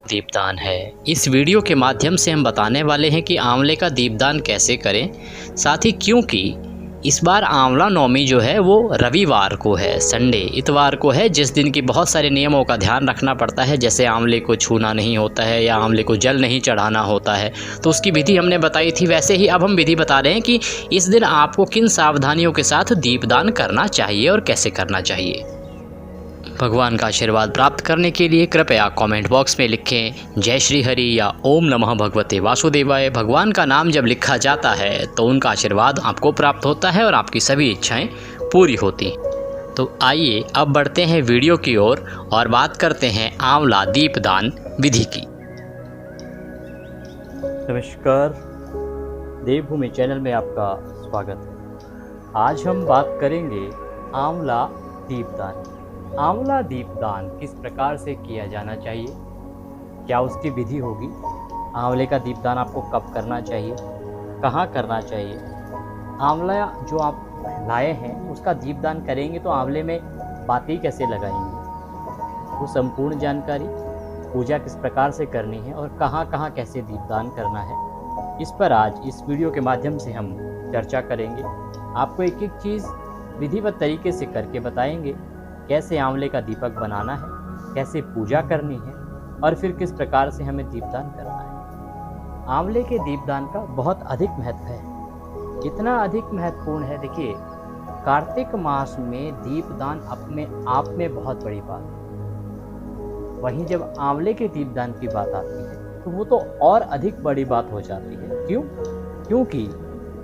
दीपदान है। इस वीडियो के माध्यम से हम बताने वाले हैं कि आंवले का दीपदान कैसे करें, साथ ही क्योंकि इस बार आंवला नवमी जो है वो रविवार को है, संडे इतवार को है, जिस दिन की बहुत सारे नियमों का ध्यान रखना पड़ता है। जैसे आंवले को छूना नहीं होता है या आंवले को जल नहीं चढ़ाना होता है, तो उसकी विधि हमने बताई थी। वैसे ही अब हम विधि बता रहे हैं कि इस दिन आपको किन सावधानियों के साथ दीपदान करना चाहिए और कैसे करना चाहिए। भगवान का आशीर्वाद प्राप्त करने के लिए कृपया कमेंट बॉक्स में लिखें जय श्री हरि या ओम नमः भगवते वासुदेवाय। भगवान का नाम जब लिखा जाता है तो उनका आशीर्वाद आपको प्राप्त होता है और आपकी सभी इच्छाएं पूरी होती। तो आइए अब बढ़ते हैं वीडियो की ओर और बात करते हैं आंवला दीपदान विधि की। नमस्कार, देवभूमि चैनल में आपका स्वागत है। आज हम बात करेंगे आंवला दीपदान। आंवला दीपदान किस प्रकार से किया जाना चाहिए, क्या उसकी विधि होगी, आंवले का दीपदान आपको कब करना चाहिए, कहाँ करना चाहिए, आंवला जो आप लाए हैं उसका दीपदान करेंगे तो आंवले में बाती कैसे लगाएंगे, वो संपूर्ण जानकारी, पूजा किस प्रकार से करनी है और कहाँ कहाँ कैसे दीपदान करना है, इस पर आज इस वीडियो के माध्यम से हम चर्चा करेंगे। आपको एक एक चीज़ विधिवत तरीके से करके बताएंगे, कैसे आंवले का दीपक बनाना है, कैसे पूजा करनी है और फिर किस प्रकार से हमें दीपदान करना है। आंवले के दीपदान का बहुत अधिक महत्व है, इतना अधिक महत्वपूर्ण है। देखिए, कार्तिक मास में दीपदान अपने आप में बहुत बड़ी बात है, वहीं जब आंवले के दीपदान की बात आती है तो वो तो और अधिक बड़ी बात हो जाती है। क्यों? क्योंकि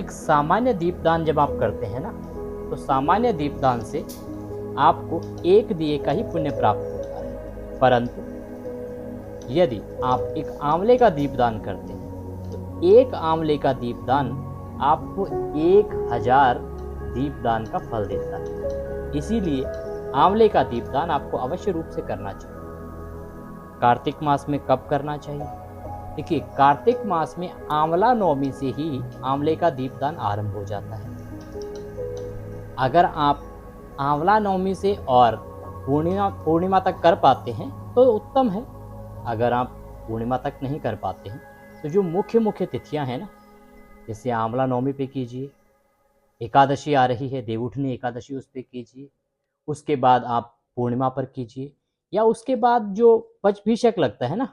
एक सामान्य दीपदान जब आप करते हैं ना, तो सामान्य दीपदान से आपको एक दिए का ही पुण्य प्राप्त होता है, परंतु यदि आप एक आंवले का दीपदान करते हैं तो एक आंवले का दीपदान आपको 1000 दीपदान का फल देता है। इसीलिए आंवले का दीपदान आपको अवश्य रूप से करना चाहिए। कार्तिक मास में कब करना चाहिए? देखिए, कार्तिक मास में आंवला नवमी से ही आंवले का दीपदान आरंभ हो जाता है। अगर आप आंवला नवमी से और पूर्णिमा तक कर पाते हैं तो उत्तम है। अगर आप पूर्णिमा तक नहीं कर पाते हैं तो जो मुख्य तिथियां हैं ना, जैसे आंवला नवमी पे कीजिए, एकादशी आ रही है देवउठनी एकादशी, उस पे कीजिए, उसके बाद आप पूर्णिमा पर कीजिए, या उसके बाद जो पंचभिषक लगता है ना,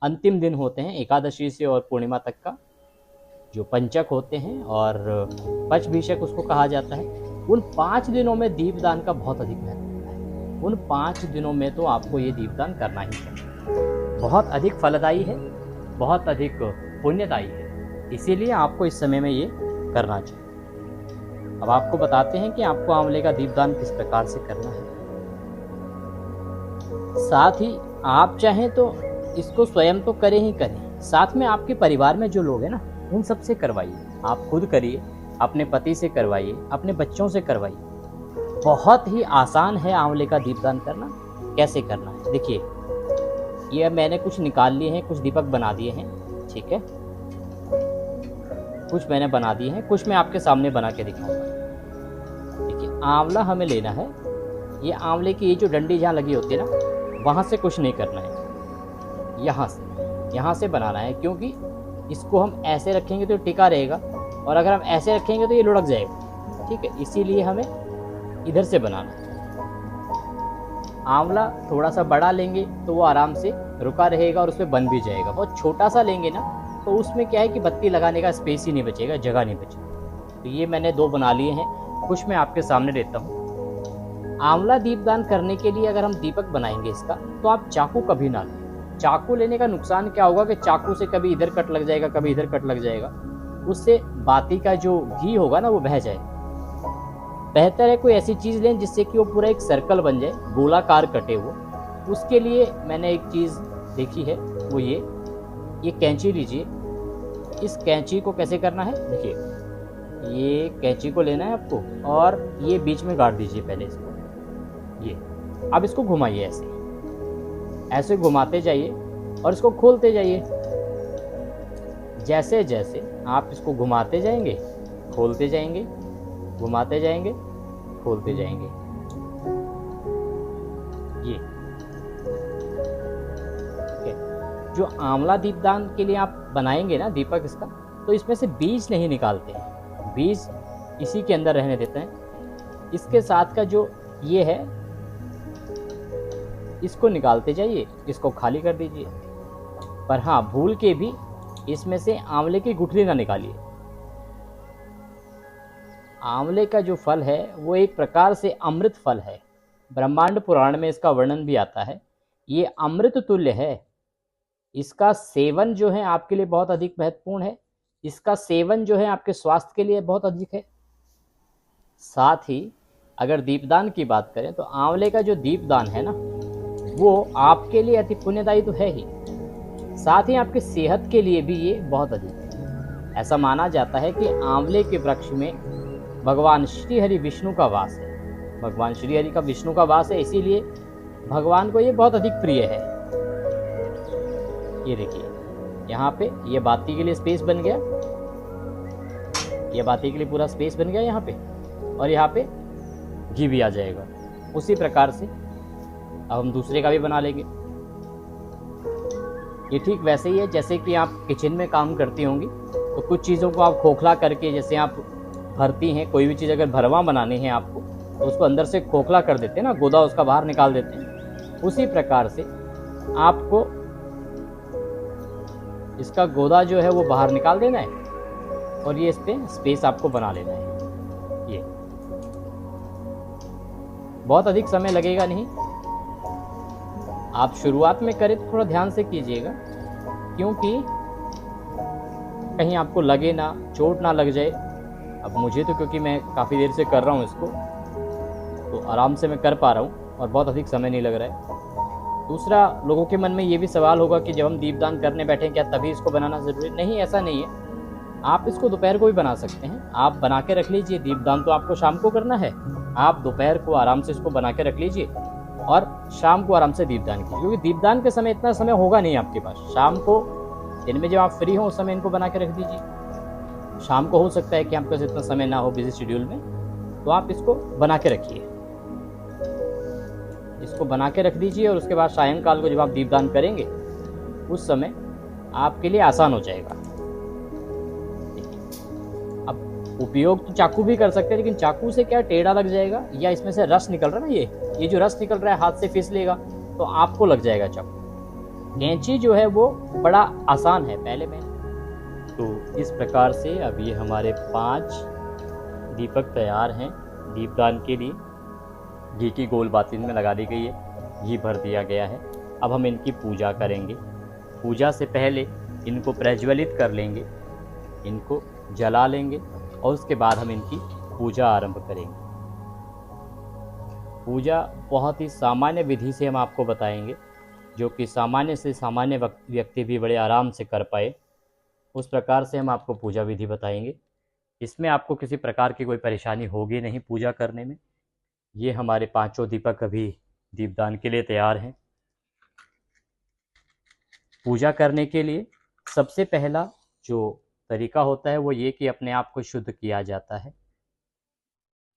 अंतिम दिन होते हैं एकादशी से और पूर्णिमा तक का जो पंचक होते हैं और पंचभिषक उसको कहा जाता है, उन 5 दिनों में दीपदान का बहुत अधिक महत्व है। उन 5 दिनों में तो आपको ये दीपदान करना ही चाहिए। बहुत अधिक फलदायी है, बहुत अधिक पुण्यदायी है, इसीलिए आपको इस समय में ये करना चाहिए। अब आपको बताते हैं कि आपको आंवले का दीपदान किस प्रकार से करना है। साथ ही आप चाहें तो इसको स्वयं तो करें ही करें, साथ में आपके परिवार में जो लोग हैं ना, उन सबसे करवाइए। आप खुद करिए, अपने पति से करवाइए, अपने बच्चों से करवाइए। बहुत ही आसान है आंवले का दीपदान करना। कैसे करना है देखिए, ये मैंने कुछ निकाल लिए हैं, कुछ दीपक बना दिए हैं, ठीक है, कुछ मैंने बना दिए हैं, कुछ मैं आपके सामने बना के दिखाऊंगा। देखिए, आंवला हमें लेना है। ये आंवले की ये जो डंडी जहाँ लगी होती है ना, वहाँ से कुछ नहीं करना है, यहाँ से बनाना है, क्योंकि इसको हम ऐसे रखेंगे तो टिका रहेगा और अगर हम ऐसे रखेंगे तो ये लुढ़क जाएगा, ठीक है। इसीलिए हमें इधर से बनाना है। आंवला थोड़ा सा बड़ा लेंगे तो वो आराम से रुका रहेगा और उसमें बन भी जाएगा। बहुत छोटा सा लेंगे ना तो उसमें क्या है कि बत्ती लगाने का स्पेस ही नहीं बचेगा, जगह नहीं बचेगी। तो ये मैंने 2 बना लिए हैं, कुछ मैं आपके सामने देता हूँ। आंवला दीपदान करने के लिए अगर हम दीपक बनाएंगे इसका, तो आप चाकू कभी ना लें। चाकू लेने का नुकसान क्या होगा कि चाकू से कभी इधर कट लग जाएगा, कभी इधर कट लग जाएगा, उससे बाती का जो घी होगा ना वो बह जाएगा। बेहतर है कोई ऐसी चीज़ लें जिससे कि वो पूरा एक सर्कल बन जाए, गोलाकार कटे हुए। उसके लिए मैंने एक चीज़ देखी है, वो ये कैंची लीजिए। इस कैंची को कैसे करना है देखिए, ये कैंची को लेना है आपको और ये बीच में गाड़ दीजिए पहले इसको। ये अब इसको घुमाइए, ऐसे घुमाते जाइए और इसको खोलते जाइए। जैसे जैसे आप इसको घुमाते जाएंगे, खोलते जाएंगे, घुमाते जाएंगे, खोलते जाएंगे, ये जो आंवला दीपदान के लिए आप बनाएंगे ना दीपक इसका, तो इसमें से बीज नहीं निकालते हैं, बीज इसी के अंदर रहने देते हैं। इसके साथ का जो ये है इसको निकालते जाइए, इसको खाली कर दीजिए। पर हाँ, भूल के भी इसमें से आंवले की गुठली ना निकालिए। आंवले का जो फल है वो एक प्रकार से अमृत फल है। ब्रह्मांड पुराण में इसका वर्णन भी आता है। ये अमृत तुल्य है। इसका सेवन जो है आपके लिए बहुत अधिक महत्वपूर्ण है। इसका सेवन जो है आपके स्वास्थ्य के लिए बहुत अधिक है। साथ ही अगर दीपदान की बात करें तो आंवले का जो दीपदान है ना, वो आपके लिए अति पुण्यदायी तो है ही, साथ ही आपकी सेहत के लिए भी ये बहुत अधिक है। ऐसा माना जाता है कि आंवले के वृक्ष में भगवान श्री हरि विष्णु का वास है। भगवान श्री हरि का विष्णु का वास है, इसीलिए भगवान को ये बहुत अधिक प्रिय है। ये देखिए यहाँ पे ये बाती के लिए स्पेस बन गया, ये बाती के लिए पूरा स्पेस बन गया यहाँ पे, और यहाँ पे घी भी आ जाएगा। उसी प्रकार से अब हम दूसरे का भी बना लेंगे। ये ठीक वैसे ही है जैसे कि आप किचन में काम करती होंगी, तो कुछ चीज़ों को आप खोखला करके, जैसे आप भरती हैं कोई भी चीज़, अगर भरवा बनानी है आपको तो उसको अंदर से खोखला कर देते हैं ना, गोदा उसका बाहर निकाल देते हैं। उसी प्रकार से आपको इसका गोदा जो है वो बाहर निकाल देना है, और ये इस पर स्पेस आपको बना लेना है। ये बहुत अधिक समय लगेगा नहीं। आप शुरुआत में करें तो थोड़ा ध्यान से कीजिएगा, क्योंकि कहीं आपको लगे ना, चोट ना लग जाए। अब मुझे तो, क्योंकि मैं काफ़ी देर से कर रहा हूँ इसको, तो आराम से मैं कर पा रहा हूँ और बहुत अधिक समय नहीं लग रहा है। दूसरा, लोगों के मन में ये भी सवाल होगा कि जब हम दीपदान करने बैठे क्या तभी इसको बनाना ज़रूरी? नहीं, ऐसा नहीं है। आप इसको दोपहर को भी बना सकते हैं। आप बना के रख लीजिए। दीपदान तो आपको शाम को करना है, आप दोपहर को आराम से इसको बना के रख लीजिए और शाम को आराम से दीपदान कीजिए, क्योंकि दीपदान के समय इतना समय होगा नहीं आपके पास। शाम को, दिन में जब आप फ्री हो उस समय इनको बना के रख दीजिए। शाम को हो सकता है कि आपके पास इतना समय ना हो बिजी शेड्यूल में, तो आप इसको बना के रखिए। इसको बना के रख दीजिए और उसके बाद सायंकाल को जब आप दीपदान करेंगे उस समय आपके लिए आसान हो जाएगा। अब उपयोग तो चाकू भी कर सकते हैं, लेकिन चाकू से क्या टेढ़ा लग जाएगा, या इसमें से रस निकल रहा है ना, ये जो रस निकल रहा है हाथ से फिसलेगा तो आपको लग जाएगा चाकू। कैंची जो है वो बड़ा आसान है। पहले मैं तो इस प्रकार से अब ये हमारे 5 दीपक तैयार हैं दीपदान के लिए। घी की गोल बाती में लगा दी गई है, घी भर दिया गया है। अब हम इनकी पूजा करेंगे। पूजा से पहले इनको प्रज्वलित कर लेंगे, इनको जला लेंगे और उसके बाद हम इनकी पूजा आरंभ करेंगे। पूजा बहुत ही सामान्य विधि से हम आपको बताएंगे, जो कि सामान्य से सामान्य व्यक्ति भी बड़े आराम से कर पाए। उस प्रकार से हम आपको पूजा विधि बताएंगे। इसमें आपको किसी प्रकार की कोई परेशानी होगी नहीं पूजा करने में। ये हमारे 5 दीपक अभी दीपदान के लिए तैयार हैं। पूजा करने के लिए सबसे पहला जो तरीका होता है वो ये कि अपने आप को शुद्ध किया जाता है।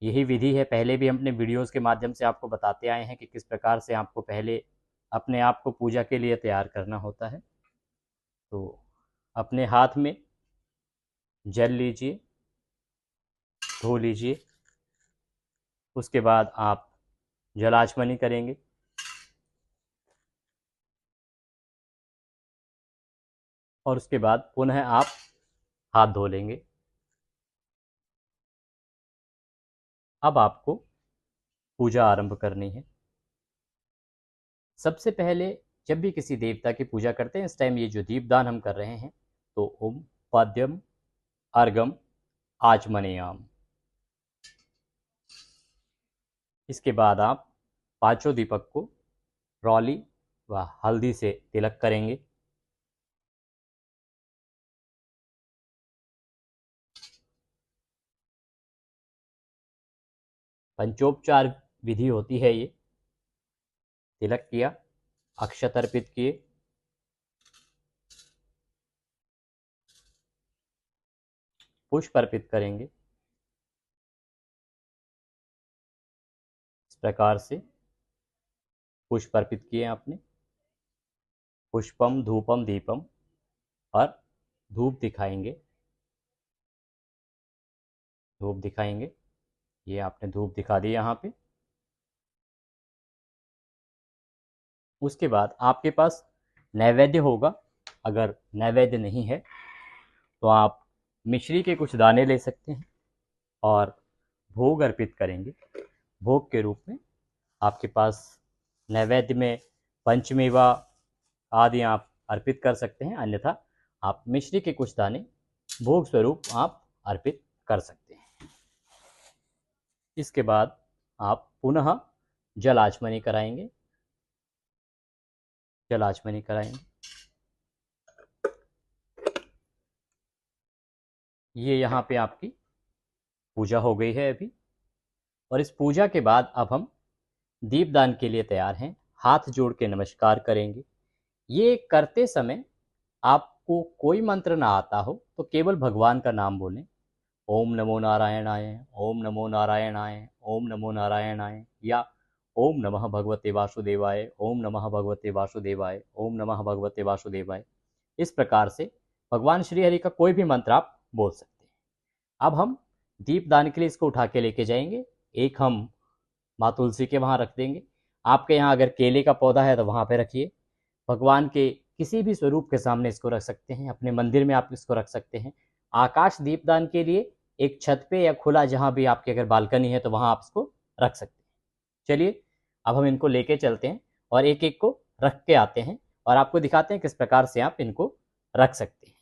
यही विधि है, पहले भी हम अपने वीडियोज़ के माध्यम से आपको बताते आए हैं कि किस प्रकार से आपको पहले अपने आप को पूजा के लिए तैयार करना होता है। तो अपने हाथ में जल लीजिए, धो लीजिए। उसके बाद आप जलाचमनी करेंगे। और उसके बाद पुनः आप हाथ धो लेंगे। अब आपको पूजा आरंभ करनी है। सबसे पहले जब भी किसी देवता की पूजा करते हैं, इस टाइम ये जो दीपदान हम कर रहे हैं, तो ओम पाद्यम अर्घम आचमनेयाम। इसके बाद आप 5 दीपक को रौली व हल्दी से तिलक करेंगे। पंचोपचार विधि होती है ये। तिलक किया, अक्षत अर्पित किए, पुष्प अर्पित करेंगे। इस प्रकार से पुष्प अर्पित किए आपने। पुष्पम धूपम दीपम, और धूप दिखाएंगे, धूप दिखाएंगे। ये आपने धूप दिखा दी यहाँ पे। उसके बाद आपके पास नैवेद्य होगा। अगर नैवेद्य नहीं है तो आप मिश्री के कुछ दाने ले सकते हैं और भोग अर्पित करेंगे। भोग के रूप में आपके पास नैवेद्य में पंचमेवा आदि आप अर्पित कर सकते हैं, अन्यथा आप मिश्री के कुछ दाने भोग स्वरूप आप अर्पित कर सकते हैं। इसके बाद आप पुनः जल आचमनी कराएंगे, जल आचमनी कराएंगे। ये यहाँ पे आपकी पूजा हो गई है अभी। और इस पूजा के बाद अब हम दीपदान के लिए तैयार हैं। हाथ जोड़ के नमस्कार करेंगे। ये करते समय आपको कोई मंत्र ना आता हो तो केवल भगवान का नाम बोलें। ओम नमो नारायणाय, ओम नमो नारायणाय, ओम नमो नारायणाय, या ओम नमः भगवते वासुदेवाय, ओम नमः भगवते वासुदेवाय, ओम नमः भगवते वासुदेवाय। इस प्रकार से भगवान श्री हरि का कोई भी मंत्र आप बोल सकते हैं। अब हम दीपदान के लिए इसको उठा के लेके जाएंगे। एक हम माँ तुलसी के वहाँ रख देंगे। आपके यहाँ अगर केले का पौधा है तो वहाँ पे रखिए। भगवान के किसी भी स्वरूप के सामने इसको रख सकते हैं। अपने मंदिर में आप इसको रख सकते हैं। आकाश दीपदान के लिए एक छत पे या खुला जहाँ भी आपके अगर बालकनी है तो वहाँ आप इसको रख सकते हैं। चलिए अब हम इनको लेके चलते हैं और एक एक को रख के आते हैं और आपको दिखाते हैं किस प्रकार से आप इनको रख सकते हैं।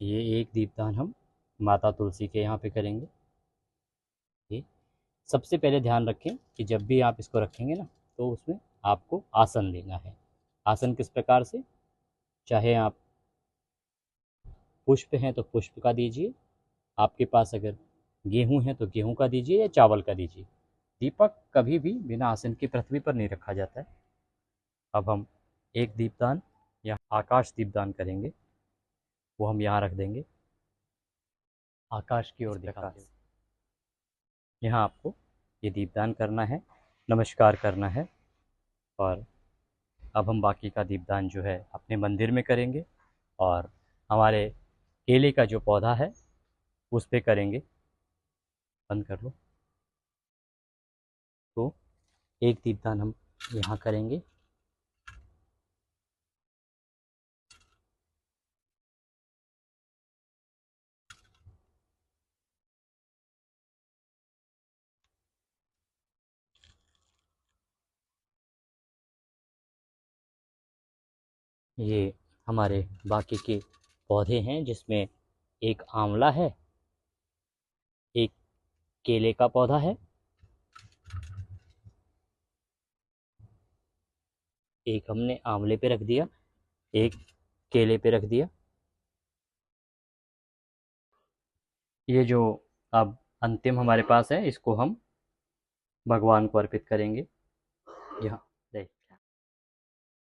ये एक दीपदान हम माता तुलसी के यहाँ पे करेंगे। ये सबसे पहले ध्यान रखें कि जब भी आप इसको रखेंगे ना तो उसमें आपको आसन लेना है। आसन किस प्रकार से, चाहे आप पुष्प हैं तो पुष्प का दीजिए, आपके पास अगर गेहूं है तो गेहूं का दीजिए या चावल का दीजिए। दीपक कभी भी बिना आसन की पृथ्वी पर नहीं रखा जाता है। अब हम एक दीपदान या आकाश दीपदान करेंगे, वो हम यहाँ रख देंगे। आकाश की ओर दिखा दें। यहाँ आपको ये दीपदान करना है, नमस्कार करना है। और अब हम बाकी का दीपदान जो है अपने मंदिर में करेंगे और हमारे केले का जो पौधा है उस पे करेंगे। बंद कर लो। तो एक दीपदान हम यहाँ करेंगे। ये हमारे बाकी के पौधे हैं जिसमें एक आंवला है, एक केले का पौधा है, एक हमने आंवले पे रख दिया, एक केले पे रख दिया। ये जो अब अंतिम हमारे पास है इसको हम भगवान को अर्पित करेंगे। यहाँ देख,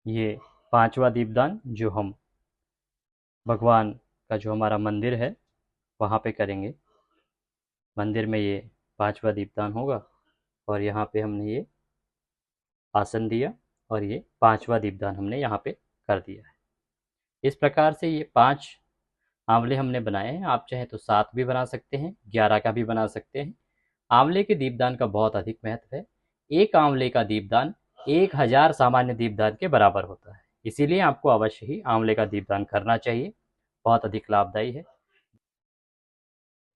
ये पांचवा दीपदान जो हम भगवान का जो हमारा मंदिर है वहाँ पे करेंगे। मंदिर में ये पांचवा दीपदान होगा और यहाँ पे हमने ये आसन दिया और ये पांचवा दीपदान हमने यहाँ पे कर दिया है। इस प्रकार से ये 5 आंवले हमने बनाए हैं। आप चाहे तो 7 भी बना सकते हैं, 11 का भी बना सकते हैं। आंवले के दीपदान का बहुत अधिक महत्व है। एक आंवले का दीपदान 1000 सामान्य दीपदान के बराबर होता है। इसीलिए आपको अवश्य ही आंवले का दीपदान करना चाहिए, बहुत अधिक लाभदायी है।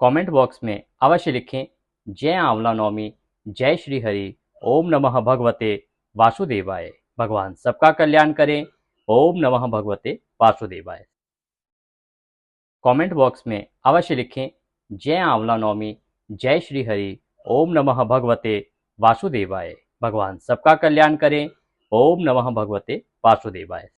कमेंट बॉक्स में अवश्य लिखें जय आंवला नवमी, जय श्री हरि, ओम नमः भगवते वासुदेवाय। भगवान सबका कल्याण करें। ओम नमः भगवते वासुदेवाय। कमेंट बॉक्स में अवश्य लिखें जय आंवला नवमी, जय श्री हरि, ओम नमः भगवते वासुदेवाय। भगवान सबका कल्याण करें। ओम नमः भगवते वासुदेवाय।